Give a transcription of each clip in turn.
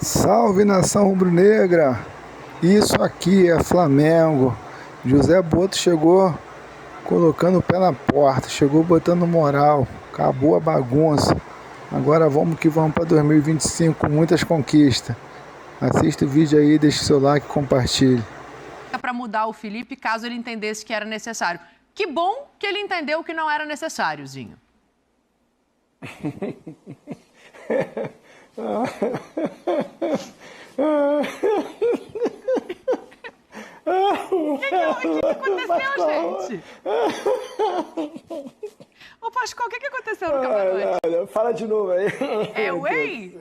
Salve nação rubro-negra! Isso aqui é Flamengo. José Boto chegou colocando o pé na porta, chegou botando moral, acabou a bagunça. Agora vamos que vamos para 2025 com muitas conquistas. Assista o vídeo aí, deixe seu like e compartilhe. Para mudar o Felipe caso ele entendesse que era necessário. Que bom que ele entendeu que não era necessário, Zinho. O que aconteceu, gente? Ô, Pascoal, o que aconteceu no camarote? Fala de novo aí. É whey?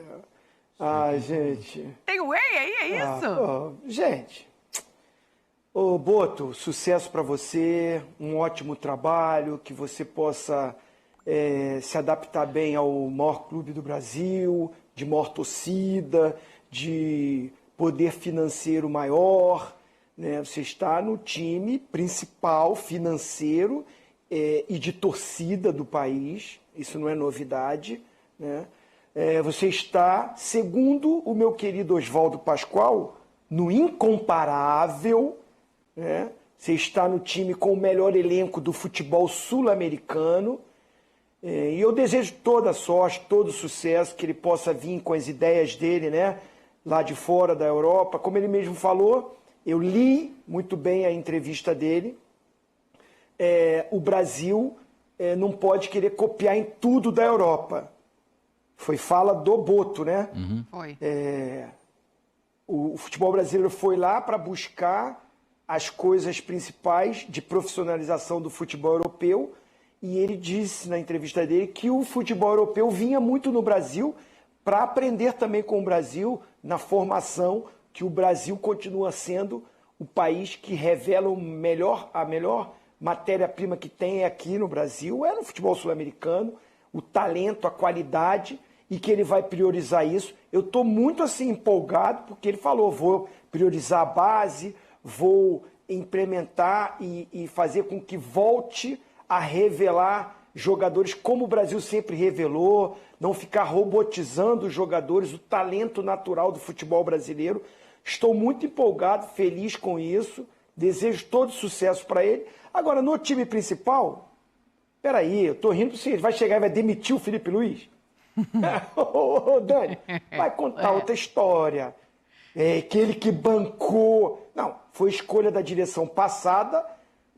Ai, gente. Tem whey aí, é isso? Gente, ô Boto, sucesso pra você, um ótimo trabalho, que você possa se adaptar bem ao maior clube do Brasil, de maior torcida, de poder financeiro maior, né? Você está no time principal financeiro e de torcida do país, isso não é novidade, né? Você está, segundo o meu querido Oswaldo Pascoal, no incomparável, né? Você está no time com o melhor elenco do futebol sul-americano, e eu desejo toda a sorte, todo o sucesso, que ele possa vir com as ideias dele, né? Lá de fora da Europa. Como ele mesmo falou, eu li muito bem a entrevista dele. O Brasil não pode querer copiar em tudo da Europa. Foi fala do Boto, né? Uhum. Foi. O futebol brasileiro foi lá para buscar as coisas principais de profissionalização do futebol europeu, e ele disse na entrevista dele que o futebol europeu vinha muito no Brasil para aprender também com o Brasil na formação, que o Brasil continua sendo o país que revela a melhor matéria-prima que tem aqui no Brasil, no futebol sul-americano, o talento, a qualidade, e que ele vai priorizar isso. Eu estou muito assim empolgado, porque ele falou, vou priorizar a base, vou implementar e fazer com que volte a revelar jogadores como o Brasil sempre revelou, não ficar robotizando os jogadores, o talento natural do futebol brasileiro. Estou muito empolgado, feliz com isso, desejo todo sucesso para ele. Agora, no time principal, peraí, eu tô rindo, ele vai chegar e vai demitir o Felipe Luiz? Ô, Dani, vai contar outra história. Aquele que bancou. Não, foi escolha da direção passada,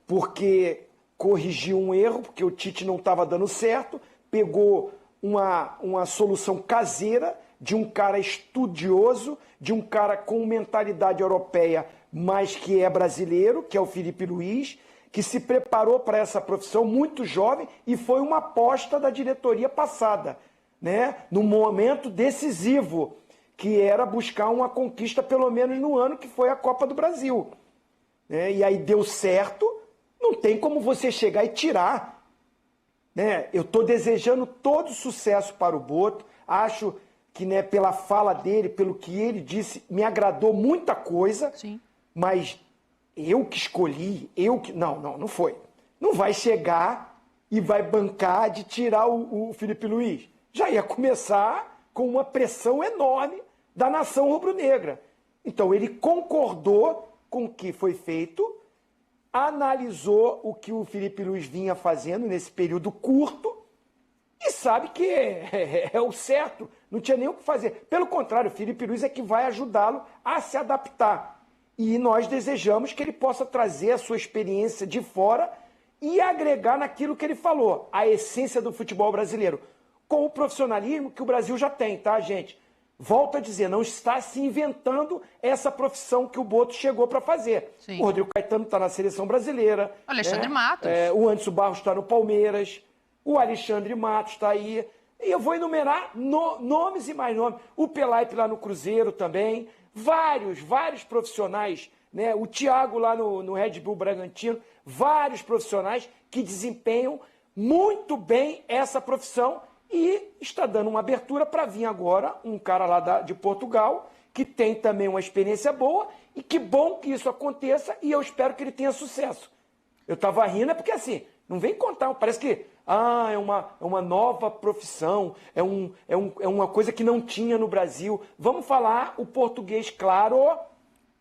porque corrigiu um erro, porque o Tite não estava dando certo, pegou uma solução caseira de um cara estudioso, de um cara com mentalidade europeia, mas que é brasileiro, que é o Felipe Luiz, que se preparou para essa profissão muito jovem e foi uma aposta da diretoria passada, né? Num momento decisivo, que era buscar uma conquista pelo menos no ano, que foi a Copa do Brasil, né? E aí deu certo, não tem como você chegar e tirar, né? Eu estou desejando todo sucesso para o Boto, acho que, né, pela fala dele, pelo que ele disse, me agradou muita coisa. Sim. Mas eu que escolhi, não foi. Não vai chegar e vai bancar de tirar o Felipe Luiz. Já ia começar com uma pressão enorme da nação rubro-negra. Então ele concordou com o que foi feito, analisou o que o Felipe Luiz vinha fazendo nesse período curto e sabe que é o certo, não tinha nem o que fazer. Pelo contrário, o Felipe Luiz é que vai ajudá-lo a se adaptar. E nós desejamos que ele possa trazer a sua experiência de fora e agregar naquilo que ele falou, a essência do futebol brasileiro, com o profissionalismo que o Brasil já tem, tá, gente? Volto a dizer, não está se inventando essa profissão que o Boto chegou para fazer. Sim. O Rodrigo Caetano está na seleção brasileira. O Alexandre Matos. O Anderson Barros está no Palmeiras. O Alexandre Matos está aí. E eu vou enumerar nomes e mais nomes. O Pelaipe lá no Cruzeiro também. Vários profissionais, né? O Thiago lá no Red Bull Bragantino. Vários profissionais que desempenham muito bem essa profissão. E está dando uma abertura para vir agora um cara lá de Portugal, que tem também uma experiência boa, e que bom que isso aconteça, e eu espero que ele tenha sucesso. Eu estava rindo, porque assim, não vem contar, parece que é uma nova profissão, é uma coisa que não tinha no Brasil. Vamos falar o português claro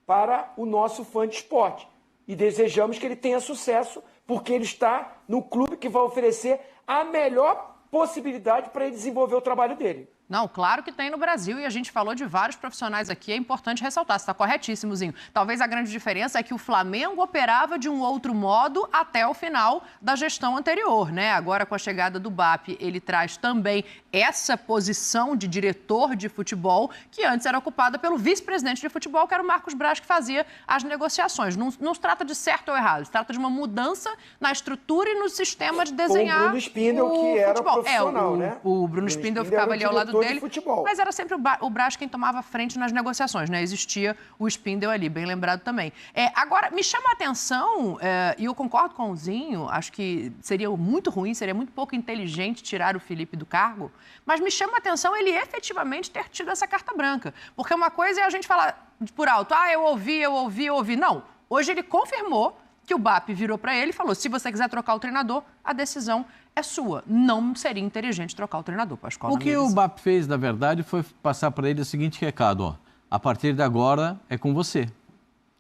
para o nosso fã de esporte. E desejamos que ele tenha sucesso, porque ele está no clube que vai oferecer a melhor possibilidade para ele desenvolver o trabalho dele. Não, claro que tem no Brasil e a gente falou de vários profissionais aqui, é importante ressaltar, você está corretíssimo, Zinho. Talvez a grande diferença é que o Flamengo operava de um outro modo até o final da gestão anterior, né? Agora, com a chegada do BAP, ele traz também essa posição de diretor de futebol, que antes era ocupada pelo vice-presidente de futebol, que era o Marcos Braz, que fazia as negociações. Não se trata de certo ou errado, se trata de uma mudança na estrutura e no sistema de desenhar o Bruno Spindel, que era futebol. profissional, né? O Bruno Spindel ficava ali ao lado dele, futebol. Mas era sempre o Braz quem tomava frente nas negociações, né? Existia o Spindel ali, bem lembrado também. Agora, me chama a atenção, e eu concordo com o Zinho, acho que seria muito ruim, seria muito pouco inteligente tirar o Felipe do cargo, mas me chama a atenção ele efetivamente ter tido essa carta branca. Porque uma coisa é a gente falar por alto, eu ouvi. Não, hoje ele confirmou que o BAP virou para ele e falou, se você quiser trocar o treinador, a decisão é sua. Não seria inteligente trocar o treinador, Pascoal. O que o BAP fez, na verdade, foi passar para ele o seguinte recado, a partir de agora é com você.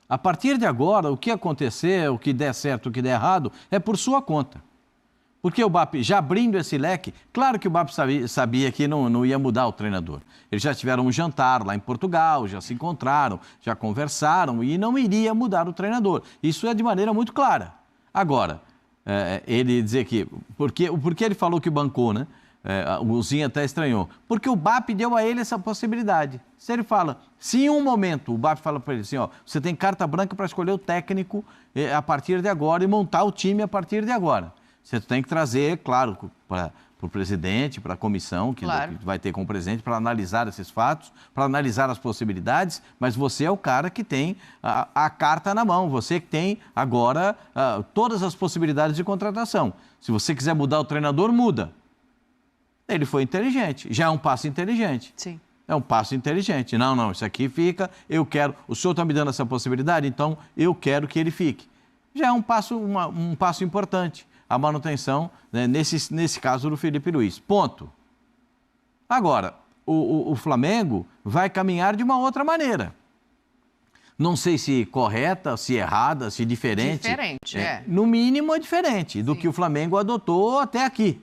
A partir de agora, o que acontecer, o que der certo, o que der errado, é por sua conta. Porque o BAP, já abrindo esse leque, claro que o BAP sabia que não ia mudar o treinador. Eles já tiveram um jantar lá em Portugal, já se encontraram, já conversaram e não iria mudar o treinador. Isso é de maneira muito clara. Agora, ele dizer que... Porque ele falou que bancou, né? O Zinho até estranhou. Porque o BAP deu a ele essa possibilidade. Se ele fala... Se em um momento o BAP fala para ele assim, você tem carta branca para escolher o técnico a partir de agora e montar o time a partir de agora. Você tem que trazer, claro, para o presidente, para a comissão, que vai ter como presidente, para analisar esses fatos, para analisar as possibilidades, mas você é o cara que tem a carta na mão, você que tem agora todas as possibilidades de contratação. Se você quiser mudar o treinador, muda. Ele foi inteligente, já é um passo inteligente. Sim. É um passo inteligente. Não, isso aqui fica, eu quero, o senhor está me dando essa possibilidade, então eu quero que ele fique. Já é um passo importante. A manutenção, né, nesse caso do Felipe Luiz. Ponto. Agora, o Flamengo vai caminhar de uma outra maneira. Não sei se correta, se errada, se diferente. Diferente, No mínimo é diferente do que o Flamengo adotou até aqui.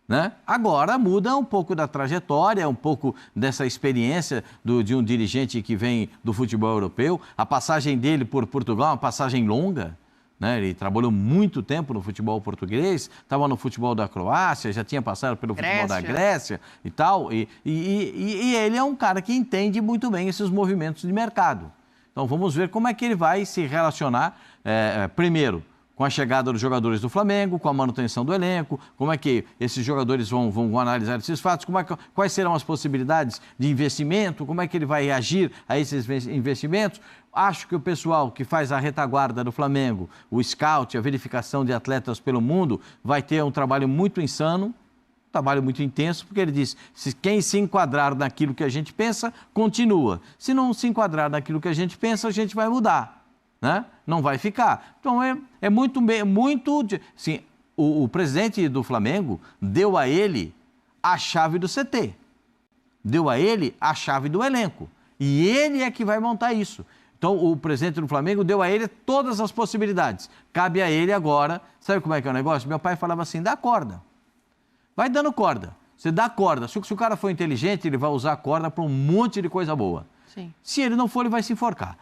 Né? Agora muda um pouco da trajetória, um pouco dessa experiência de um dirigente que vem do futebol europeu. A passagem dele por Portugal é uma passagem longa. Né? Ele trabalhou muito tempo no futebol português, estava no futebol da Croácia, já tinha passado pelo futebol da Grécia e tal. E ele é um cara que entende muito bem esses movimentos de mercado. Então vamos ver como é que ele vai se relacionar, primeiro, com a chegada dos jogadores do Flamengo, com a manutenção do elenco, como é que esses jogadores vão analisar esses fatos, quais serão as possibilidades de investimento, como é que ele vai reagir a esses investimentos. Acho que o pessoal que faz a retaguarda do Flamengo, o scout, a verificação de atletas pelo mundo, vai ter um trabalho muito insano, um trabalho muito intenso, porque ele diz, quem se enquadrar naquilo que a gente pensa, continua. Se não se enquadrar naquilo que a gente pensa, a gente vai mudar. Né? Não vai ficar. Então, é muito assim, o presidente do Flamengo deu a ele a chave do CT, deu a ele a chave do elenco, e ele é que vai montar isso. Então, o presidente do Flamengo deu a ele todas as possibilidades. Cabe a ele agora, sabe como é que é o negócio? Meu pai falava assim, dá corda. Vai dando corda. Você dá corda. Se o cara for inteligente, ele vai usar a corda para um monte de coisa boa. Sim. Se ele não for, ele vai se enforcar.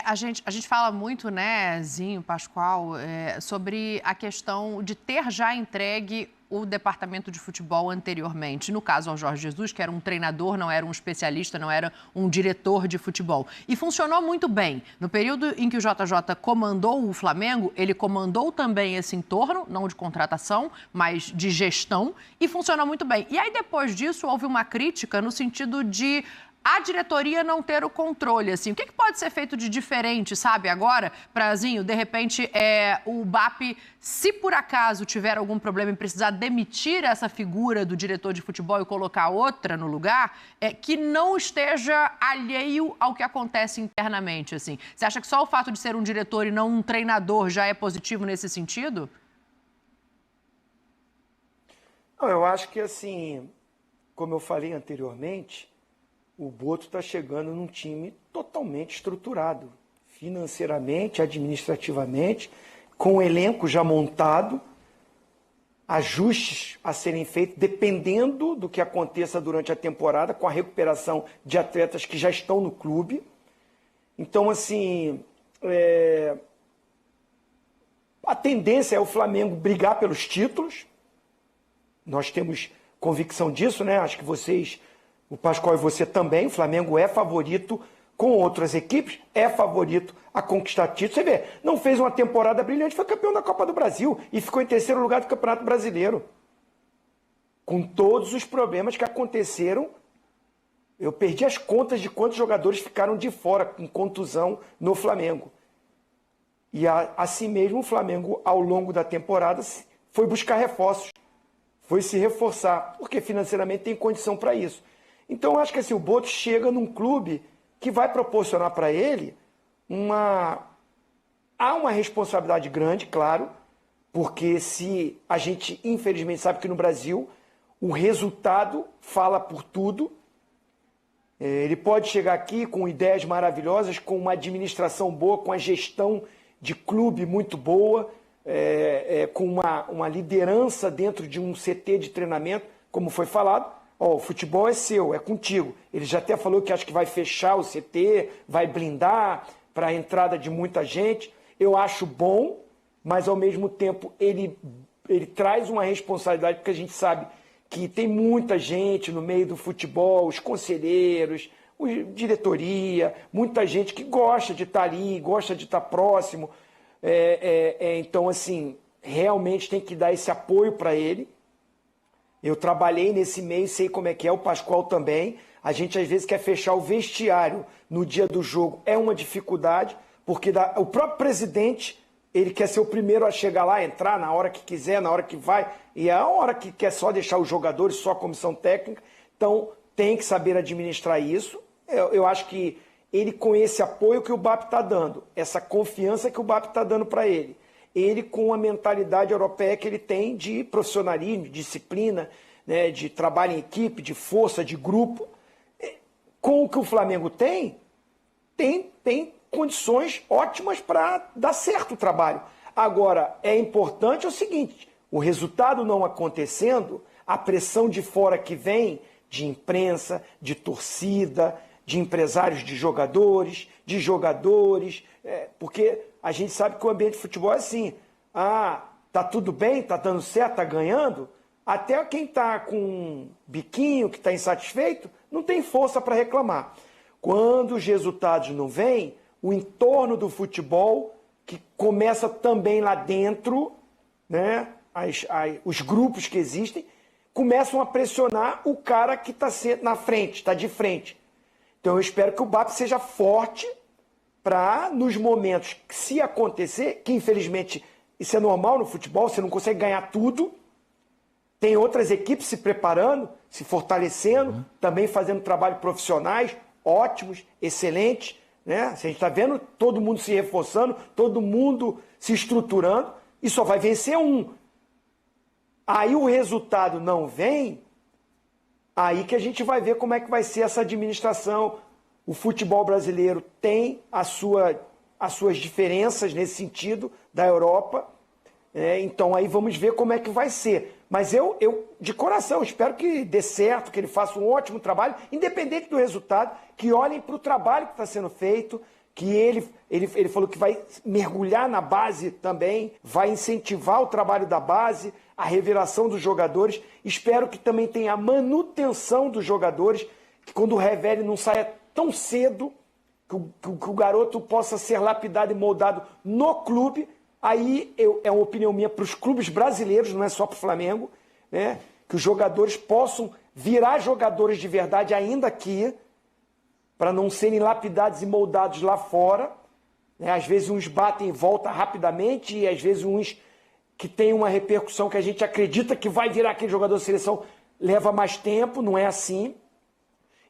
A gente fala muito, né, Zinho, Pascoal, sobre a questão de ter já entregue o departamento de futebol anteriormente. No caso ao Jorge Jesus, que era um treinador, não era um especialista, não era um diretor de futebol. E funcionou muito bem. No período em que o JJ comandou o Flamengo, ele comandou também esse entorno, não de contratação, mas de gestão, e funcionou muito bem. E aí, depois disso, houve uma crítica no sentido de a diretoria não ter o controle, assim. O que pode ser feito de diferente, sabe, agora, Prazinho? De repente, o BAP, se por acaso tiver algum problema em precisar demitir essa figura do diretor de futebol e colocar outra no lugar, que não esteja alheio ao que acontece internamente, assim. Você acha que só o fato de ser um diretor e não um treinador já é positivo nesse sentido? Não, eu acho que, assim, como eu falei anteriormente, o Boto está chegando num time totalmente estruturado, financeiramente, administrativamente, com o elenco já montado, ajustes a serem feitos, dependendo do que aconteça durante a temporada, com a recuperação de atletas que já estão no clube. Então, assim, a tendência é o Flamengo brigar pelos títulos. Nós temos convicção disso, né? Acho que vocês, o Pascoal e você também, o Flamengo é favorito com outras equipes, é favorito a conquistar títulos. Você vê, não fez uma temporada brilhante, foi campeão da Copa do Brasil e ficou em terceiro lugar do Campeonato Brasileiro. Com todos os problemas que aconteceram, eu perdi as contas de quantos jogadores ficaram de fora com contusão no Flamengo. E assim mesmo o Flamengo, ao longo da temporada, foi buscar reforços, foi se reforçar, porque financeiramente tem condição para isso. Então eu acho que assim, o Boto chega num clube que vai proporcionar para ele há uma responsabilidade grande, claro, porque se a gente infelizmente sabe que no Brasil o resultado fala por tudo. Ele pode chegar aqui com ideias maravilhosas, com uma administração boa, com a gestão de clube muito boa, com uma liderança dentro de um CT de treinamento, como foi falado. O futebol é seu, é contigo. Ele já até falou que acho que vai fechar o CT, vai blindar para a entrada de muita gente. Eu acho bom, mas ao mesmo tempo ele traz uma responsabilidade, porque a gente sabe que tem muita gente no meio do futebol, os conselheiros, a diretoria, muita gente que gosta de estar ali, gosta de estar próximo. Então, assim, realmente tem que dar esse apoio para ele. Eu trabalhei nesse meio, sei como é que é, o Pascoal também. A gente às vezes quer fechar o vestiário no dia do jogo, é uma dificuldade, porque o próprio presidente, ele quer ser o primeiro a chegar lá, entrar na hora que quiser, na hora que vai, e é a hora que quer só deixar os jogadores, só a comissão técnica. Então tem que saber administrar isso. Eu acho que ele, com esse apoio que o BAP está dando, essa confiança que o BAP está dando para ele com a mentalidade europeia que ele tem de profissionalismo, de disciplina, né, de trabalho em equipe, de força, de grupo, com o que o Flamengo tem condições ótimas para dar certo o trabalho. Agora, é importante o seguinte, o resultado não acontecendo, a pressão de fora que vem, de imprensa, de torcida, de empresários de jogadores, porque a gente sabe que o ambiente de futebol é assim, tá tudo bem, tá dando certo, tá ganhando, até quem tá com um biquinho, que tá insatisfeito, não tem força para reclamar. Quando os resultados não vêm, o entorno do futebol, que começa também lá dentro, né, os grupos que existem, começam a pressionar o cara que está na frente, está de frente. Então eu espero que o BAP seja forte para, nos momentos que, se acontecer, que infelizmente isso é normal no futebol, você não consegue ganhar tudo, tem outras equipes se preparando, se fortalecendo, também fazendo trabalho profissionais ótimos, excelentes, né? A gente está vendo todo mundo se reforçando, todo mundo se estruturando, e só vai vencer um. Aí o resultado não vem, aí que a gente vai ver como é que vai ser essa administração. O futebol brasileiro tem as suas diferenças nesse sentido da Europa, então aí vamos ver como é que vai ser. Mas eu de coração, espero que dê certo, que ele faça um ótimo trabalho, independente do resultado, que olhem para o trabalho que está sendo feito, que ele falou que vai mergulhar na base também, vai incentivar o trabalho da base, a revelação dos jogadores. Espero que também tenha a manutenção dos jogadores, que quando o revele não saia tão cedo, que o garoto possa ser lapidado e moldado no clube. Aí é uma opinião minha para os clubes brasileiros, não é só para o Flamengo, né? Que os jogadores possam virar jogadores de verdade ainda aqui, para não serem lapidados e moldados lá fora, né? Às vezes uns batem e voltam rapidamente, e às vezes uns que tem uma repercussão que a gente acredita que vai virar aquele jogador de seleção, leva mais tempo, não é assim.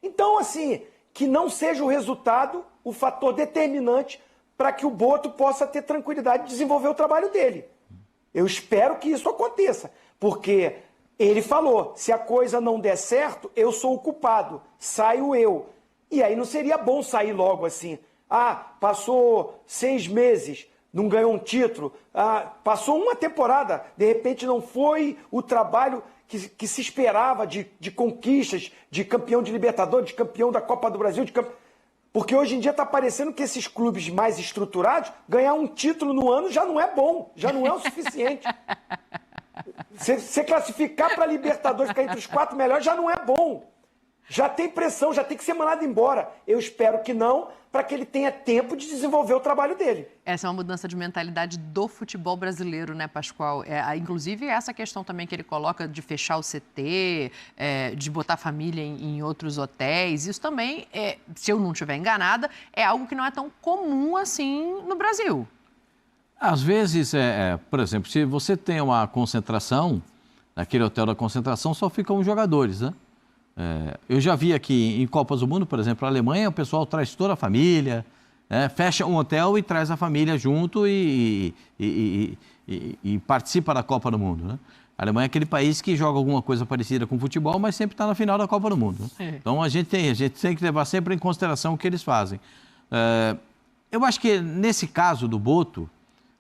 Então, assim, que não seja o resultado o fator determinante para que o Boto possa ter tranquilidade de desenvolver o trabalho dele. Eu espero que isso aconteça, porque Ele falou, se a coisa não der certo, eu sou o culpado, saio eu. E aí não seria bom sair logo assim. Ah, passou 6 meses, não ganhou um título. Ah, passou uma temporada, de repente não foi o trabalho que se esperava de conquistas, de campeão de Libertadores, de campeão da Copa do Brasil, porque hoje em dia está parecendo que esses clubes mais estruturados, ganhar um título no ano já não é bom, já não é o suficiente. Você classificar para Libertadores, ficar entre os 4 melhores, já não é bom. Já tem pressão, já tem que ser mandado embora. Eu espero que não, para que ele tenha tempo de desenvolver o trabalho dele. Essa é uma mudança de mentalidade do futebol brasileiro, né, Pascoal? Inclusive, essa questão também que ele coloca de fechar o CT, de botar a família em outros hotéis, isso também, se eu não estiver enganada, é algo que não é tão comum assim no Brasil. Às vezes, por exemplo, se você tem uma concentração, naquele hotel da concentração só ficam os jogadores, né? Eu já vi aqui em Copas do Mundo, por exemplo, a Alemanha, o pessoal traz toda a família, fecha um hotel e traz a família junto e participa da Copa do Mundo, né? A Alemanha é aquele país que joga alguma coisa parecida com futebol, mas sempre está na final da Copa do Mundo, né? Então a gente tem que levar sempre em consideração o que eles fazem. Eu acho que nesse caso do Boto,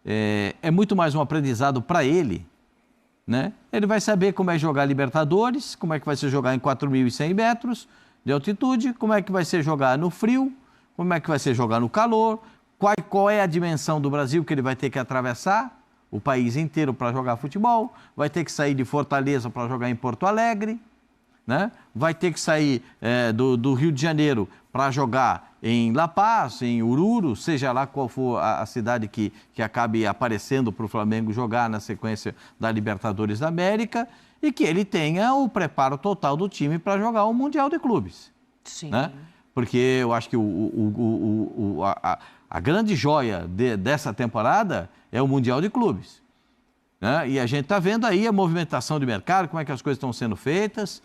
é muito mais um aprendizado para ele, né? Ele vai saber como é jogar Libertadores, como é que vai ser jogar em 4.100 metros de altitude, como é que vai ser jogar no frio, como é que vai ser jogar no calor, qual é a dimensão do Brasil que ele vai ter que atravessar, o país inteiro para jogar futebol, vai ter que sair de Fortaleza para jogar em Porto Alegre, né? Vai ter que sair do Rio de Janeiro para jogar em La Paz, em Oruro, seja lá qual for a cidade que acabe aparecendo para o Flamengo jogar na sequência da Libertadores da América, e que ele tenha o preparo total do time para jogar o Mundial de Clubes. Sim. Né? Porque eu acho que a grande joia dessa temporada é o Mundial de Clubes. Né? E a gente está vendo aí a movimentação de mercado, como é que as coisas estão sendo feitas.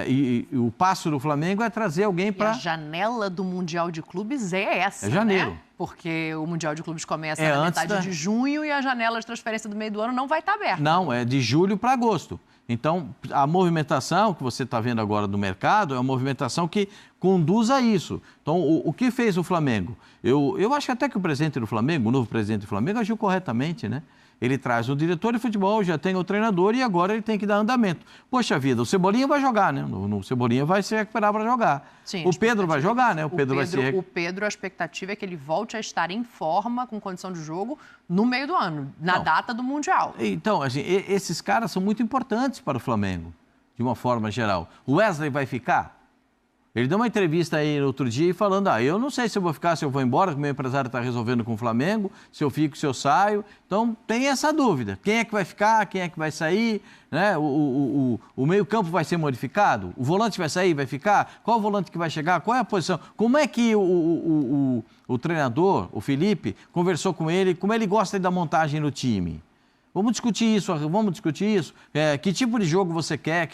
E o passo do Flamengo é trazer alguém para... A janela do Mundial de Clubes é essa, janeiro. Né? Porque o Mundial de Clubes começa na metade de junho e a janela de transferência do meio do ano não vai estar aberta. Não, é de julho para agosto. Então, a movimentação que você está vendo agora do mercado é uma movimentação que conduz a isso. Então, o que fez o Flamengo? Eu acho até que o presidente do Flamengo, o novo presidente do Flamengo, agiu corretamente, né? Ele traz o diretor de futebol, já tem o treinador e agora ele tem que dar andamento. Poxa vida, o Cebolinha vai jogar, né? O Cebolinha vai se recuperar para jogar. Sim, o Pedro vai jogar, né? O Pedro, a expectativa é que ele volte a estar em forma, com condição de jogo, no meio do ano, na data do Mundial. Então, assim, esses caras são muito importantes para o Flamengo, de uma forma geral. O Wesley vai ficar? Ele deu uma entrevista aí no outro dia falando, eu não sei se eu vou ficar, se eu vou embora, que o meu empresário está resolvendo com o Flamengo, se eu fico, se eu saio. Então, tem essa dúvida. Quem é que vai ficar, quem é que vai sair? Né? O meio-campo vai ser modificado? O volante vai sair, vai ficar? Qual o volante que vai chegar? Qual é a posição? Como é que o treinador, o Felipe, conversou com ele, como ele gosta da montagem no time? Vamos discutir isso. Que tipo de jogo você quer,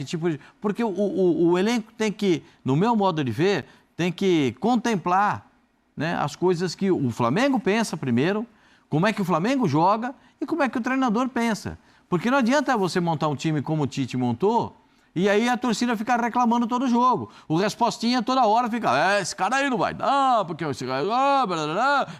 Porque o elenco tem que, no meu modo de ver, tem que contemplar, né, as coisas que o Flamengo pensa primeiro, como é que o Flamengo joga e como é que o treinador pensa. Porque não adianta você montar um time como o Tite montou e aí a torcida fica reclamando todo jogo. O Respostinha toda hora fica, esse cara aí não vai dar, porque esse cara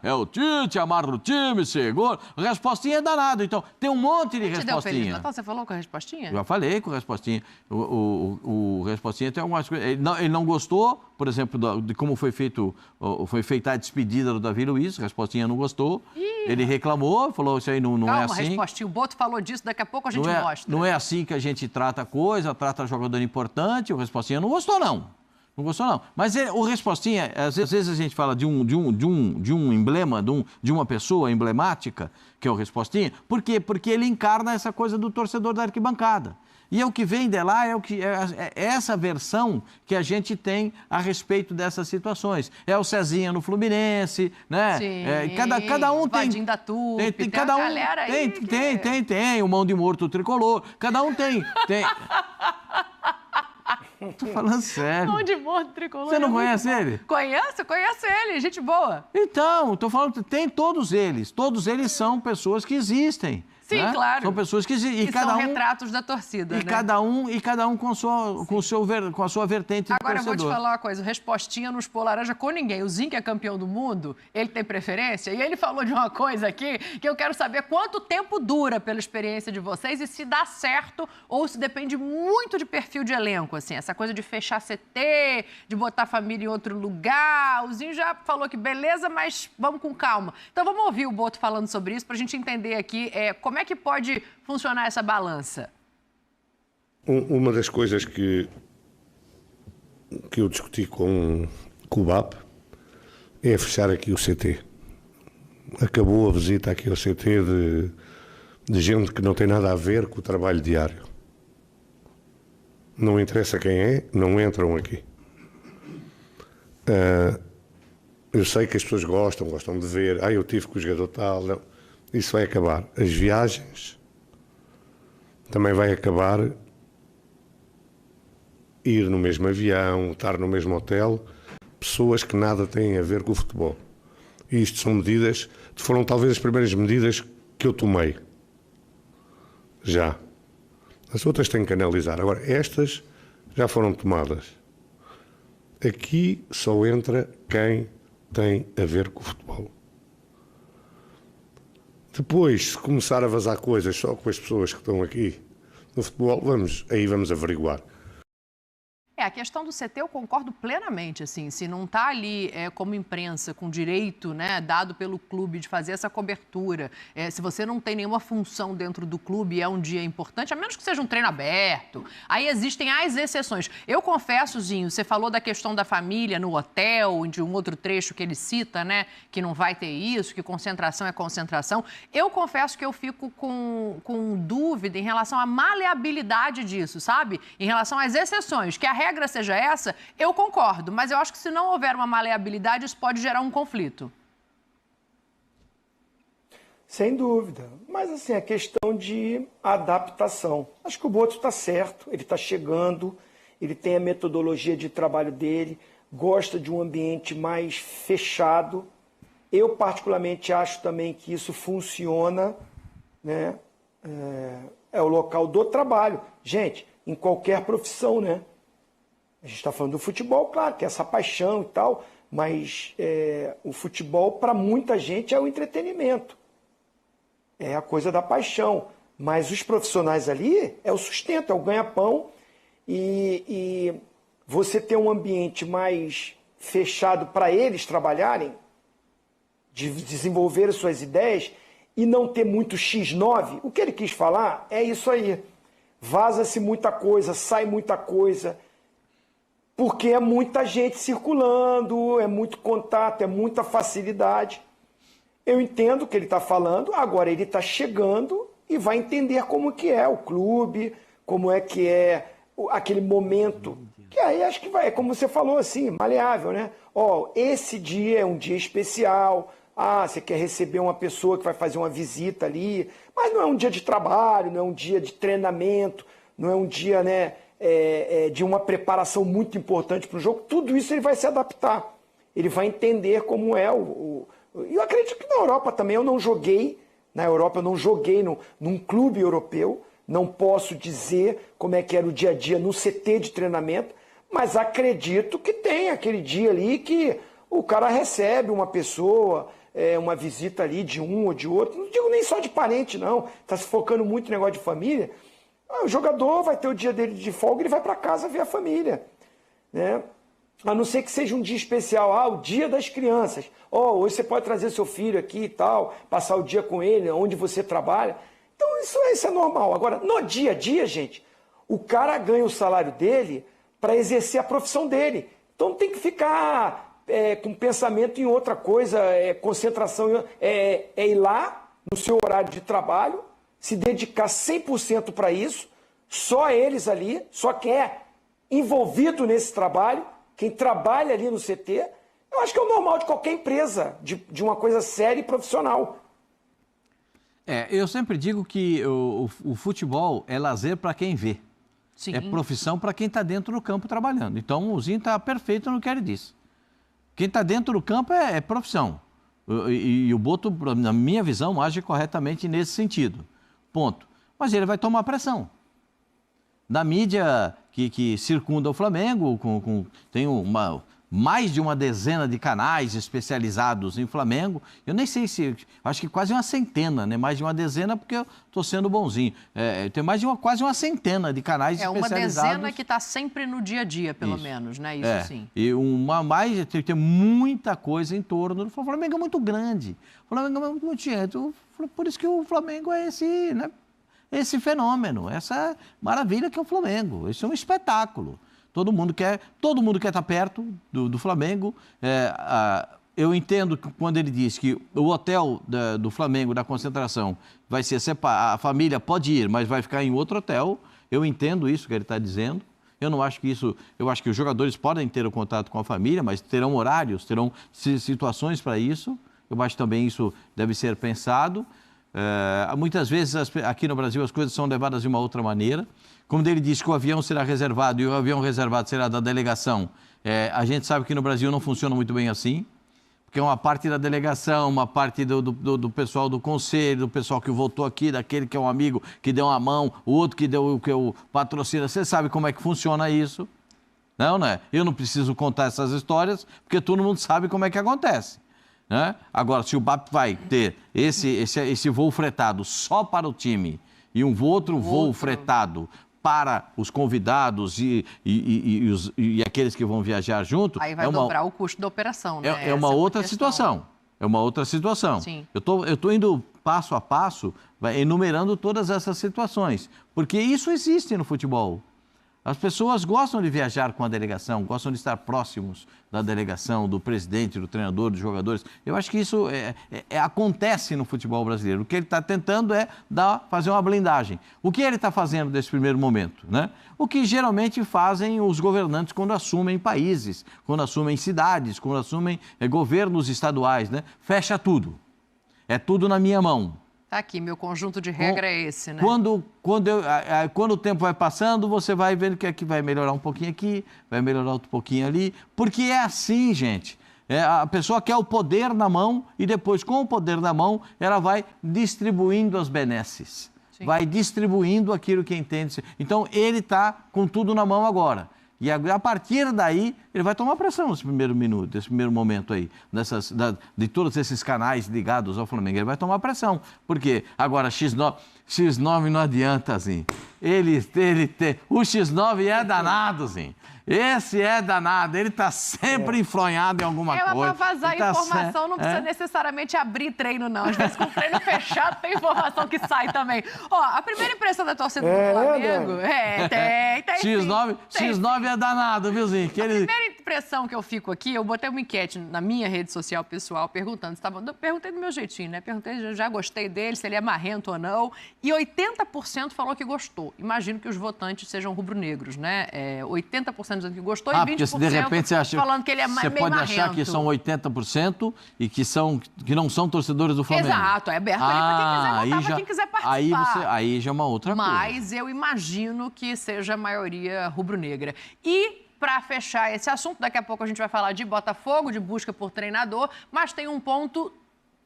é o Tite, amarra o time, chegou. O Respostinha é danado, então tem um monte de Respostinha. Te deu Feliz Natal? Você falou com a Respostinha? Já falei com o Respostinha. O Respostinha tem algumas coisas. Ele não gostou, por exemplo, de como foi feita a despedida do Davi Luiz. O Respostinha não gostou. Ele reclamou, falou isso aí não é assim. Respostinha, o Boto falou disso, daqui a pouco a gente mostra. Não é assim que a gente trata a coisa, trata jogador importante. O Respostinha não gostou, não. Não gostou, não. Mas o Respostinha, às vezes a gente fala de um emblema, de uma pessoa emblemática, que é o Respostinha. Por quê? Porque ele encarna essa coisa do torcedor da arquibancada. E o que vem de lá é essa versão que a gente tem a respeito dessas situações. É o Cezinha no Fluminense, né? Sim, cada um tem... Vadinho da Tupi, tem cada um, galera aí tem, o Mão de Morto Tricolor, cada um tem. Tô falando sério. Mão de Morto Tricolor. Você não conhece ele? Conheço ele, gente boa. Então, tô falando, tem todos eles são pessoas que existem. Sim, né? claro. São pessoas que são retratos da torcida, né? E cada um com a sua vertente de Agora, eu vou te torcedor. falar uma coisa. O Respostinha não expôs laranja com ninguém. O Zinho, que é campeão do mundo, ele tem preferência. E ele falou de uma coisa aqui que eu quero saber quanto tempo dura pela experiência de vocês e se dá certo ou se depende muito de perfil de elenco, assim. Essa coisa de fechar CT, de botar a família em outro lugar. O Zinho já falou que beleza, mas vamos com calma. Então, vamos ouvir o Boto falando sobre isso para a gente entender aqui como é que pode funcionar essa balança. Uma das coisas que eu discuti com o BAP é fechar aqui o CT. Acabou a visita aqui ao CT de gente que não tem nada a ver com o trabalho diário. Não interessa quem é, não entram aqui. Eu sei que as pessoas gostam de ver, eu tive com o jogador tal, não. Isso vai acabar. As viagens também vai acabar. Ir no mesmo avião, estar no mesmo hotel, pessoas que nada têm a ver com o futebol. E isto são medidas, foram talvez as primeiras medidas que eu tomei. Já. As outras têm que analisar. Agora, estas já foram tomadas. Aqui só entra quem tem a ver com o futebol. Depois, se começar a vazar coisas só com as pessoas que estão aqui no futebol, vamos averiguar. A questão do CT eu concordo plenamente, assim, se não está ali como imprensa com direito, né, dado pelo clube de fazer essa cobertura, se você não tem nenhuma função dentro do clube e é um dia importante, a menos que seja um treino aberto, aí existem as exceções. Eu confesso, Zinho, você falou da questão da família no hotel, de um outro trecho que ele cita, né, que não vai ter isso, que concentração é concentração. Eu confesso que eu fico com dúvida em relação à maleabilidade disso, sabe? Em relação às exceções, que a regra seja essa, eu concordo, mas eu acho que se não houver uma maleabilidade, isso pode gerar um conflito. Sem dúvida. Mas, assim, a questão de adaptação. Acho que o Boto está certo, ele está chegando, ele tem a metodologia de trabalho dele, gosta de um ambiente mais fechado. Eu, particularmente, acho também que isso funciona, né? É o local do trabalho. Gente, em qualquer profissão, né? A gente está falando do futebol, claro, que é essa paixão e tal, mas o futebol, para muita gente, é o entretenimento. É a coisa da paixão. Mas os profissionais ali é o sustento, é o ganha-pão. E você ter um ambiente mais fechado para eles trabalharem, de desenvolver as suas ideias e não ter muito X9, o que ele quis falar é isso aí. Vaza-se muita coisa, sai muita coisa, porque é muita gente circulando, é muito contato, é muita facilidade. Eu entendo o que ele está falando, agora ele está chegando e vai entender como que é o clube, como é que é aquele momento, que aí acho que vai, é como você falou assim, maleável, né? Esse dia é um dia especial, você quer receber uma pessoa que vai fazer uma visita ali, mas não é um dia de trabalho, não é um dia de treinamento, não é um dia, né, de uma preparação muito importante para o jogo. Tudo isso ele vai se adaptar, ele vai entender como é E eu acredito que na Europa também, eu não joguei num clube europeu, não posso dizer como é que era o dia a dia no CT de treinamento, mas acredito que tem aquele dia ali que o cara recebe uma pessoa, uma visita ali de um ou de outro, não digo nem só de parente não, está se focando muito no negócio de família. O jogador vai ter o dia dele de folga, ele vai para casa ver a família, né? A não ser que seja um dia especial, o dia das crianças. Hoje você pode trazer seu filho aqui e tal, passar o dia com ele, onde você trabalha. Então isso é normal. Agora, no dia a dia, gente, o cara ganha o salário dele para exercer a profissão dele. Então não tem que ficar com pensamento em outra coisa, concentração, ir lá no seu horário de trabalho, se dedicar 100% para isso, só eles ali, só quem é envolvido nesse trabalho, quem trabalha ali no CT, eu acho que é o normal de qualquer empresa, de uma coisa séria e profissional. Eu sempre digo que o futebol é lazer para quem vê. Sim. É profissão para quem está dentro do campo trabalhando. Então, o Zinho está perfeito no que ele disse. Quem está dentro do campo é profissão. E o Boto, na minha visão, age corretamente nesse sentido. ponto. Mas ele vai tomar pressão. Da mídia que circunda o Flamengo, tem mais de uma dezena de canais especializados em Flamengo. Eu nem sei se... Acho que quase uma centena, né? Mais de uma dezena, porque eu estou sendo bonzinho. Tem quase uma centena de canais especializados. É uma dezena que está sempre no dia a dia, pelo menos, né? Isso sim. E tem muita coisa em torno do Flamengo. O Flamengo é muito grande. O Flamengo é muito gente. Por isso que o Flamengo é esse fenômeno, essa maravilha que é o Flamengo. Isso é um espetáculo. Todo mundo quer estar perto do Flamengo. Eu entendo que quando ele diz que o hotel do Flamengo, da concentração, vai ser separado, a família pode ir, mas vai ficar em outro hotel. Eu entendo isso que ele está dizendo. Eu não acho que isso... Eu acho que os jogadores podem ter o contato com a família, mas terão horários, terão situações para isso. Eu acho também isso deve ser pensado. Muitas vezes aqui no Brasil as coisas são levadas de uma outra maneira. Como ele disse que o avião será reservado e o avião reservado será da delegação, a gente sabe que no Brasil não funciona muito bem assim, porque uma parte da delegação, uma parte do pessoal do conselho, do pessoal que votou aqui, daquele que é um amigo que deu uma mão, o outro que o patrocina, você sabe como é que funciona isso. Não, né? Eu não preciso contar essas histórias, porque todo mundo sabe como é que acontece. Né? Agora, se o BAP vai ter esse voo fretado só para o time e outro voo fretado para os convidados e aqueles que vão viajar junto... Aí vai dobrar o custo da operação, né? É uma outra situação. É uma outra situação. Sim. Eu tô indo passo a passo, enumerando todas essas situações, porque isso existe no futebol. As pessoas gostam de viajar com a delegação, gostam de estar próximos da delegação, do presidente, do treinador, dos jogadores. Eu acho que isso acontece no futebol brasileiro. O que ele está tentando é fazer uma blindagem. O que ele está fazendo nesse primeiro momento? Né? O que geralmente fazem os governantes quando assumem países, quando assumem cidades, quando assumem governos estaduais. Né? Fecha tudo. É tudo na minha mão. Tá aqui, meu conjunto de regra é esse, né? Quando o tempo vai passando, você vai vendo que aqui vai melhorar um pouquinho aqui, vai melhorar outro pouquinho ali, porque é assim, gente. A pessoa quer o poder na mão e depois, com o poder na mão, ela vai distribuindo as benesses. Sim. Vai distribuindo aquilo que entende. Então, ele está com tudo na mão agora. E a partir daí, ele vai tomar pressão nesse primeiro minuto, nesse primeiro momento aí, de todos esses canais ligados ao Flamengo. Ele vai tomar pressão. Por quê? Agora, X9 não adianta, assim. O X9 é danado, assim. Esse é danado, ele está sempre enfronhado em alguma coisa. Para vazar informação não precisa necessariamente abrir treino, não. Às vezes com o treino fechado tem informação que sai também. Ó, a primeira impressão da torcida do Flamengo... X9 é danado, viu, Zinho? A primeira impressão que eu fico aqui, eu botei uma enquete na minha rede social pessoal perguntando, perguntei do meu jeitinho, né? Perguntei, já gostei dele, se ele é marrento ou não. E 80% falou que gostou. Imagino que os votantes sejam rubro-negros, né? 80% dizendo que gostou e 20% porque se de repente você acha, falando que ele é meio marrento. Você pode achar que são 80% e que não são torcedores do Flamengo. Exato, é aberto ali para quem quiser votar, para quem quiser participar. Aí já é uma outra coisa. Mas eu imagino que seja a maioria rubro-negra. E para fechar esse assunto, daqui a pouco a gente vai falar de Botafogo, de busca por treinador, mas tem um ponto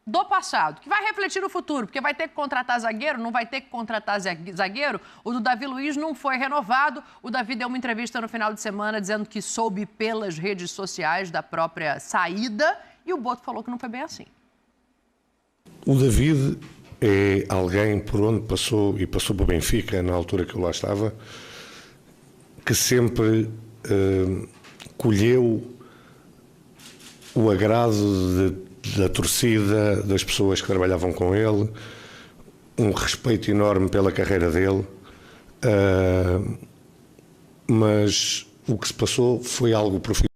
do passado, que vai refletir no futuro, porque vai ter que contratar zagueiro, não vai ter que contratar zagueiro. O do Davi Luiz não foi renovado. O Davi deu uma entrevista no final de semana dizendo que soube pelas redes sociais da própria saída e o Boto falou que não foi bem assim. O David é alguém por onde passou e passou para o Benfica, na altura que eu lá estava, que sempre colheu o agrado da torcida, das pessoas que trabalhavam com ele, um respeito enorme pela carreira dele, mas o que se passou foi algo profissional.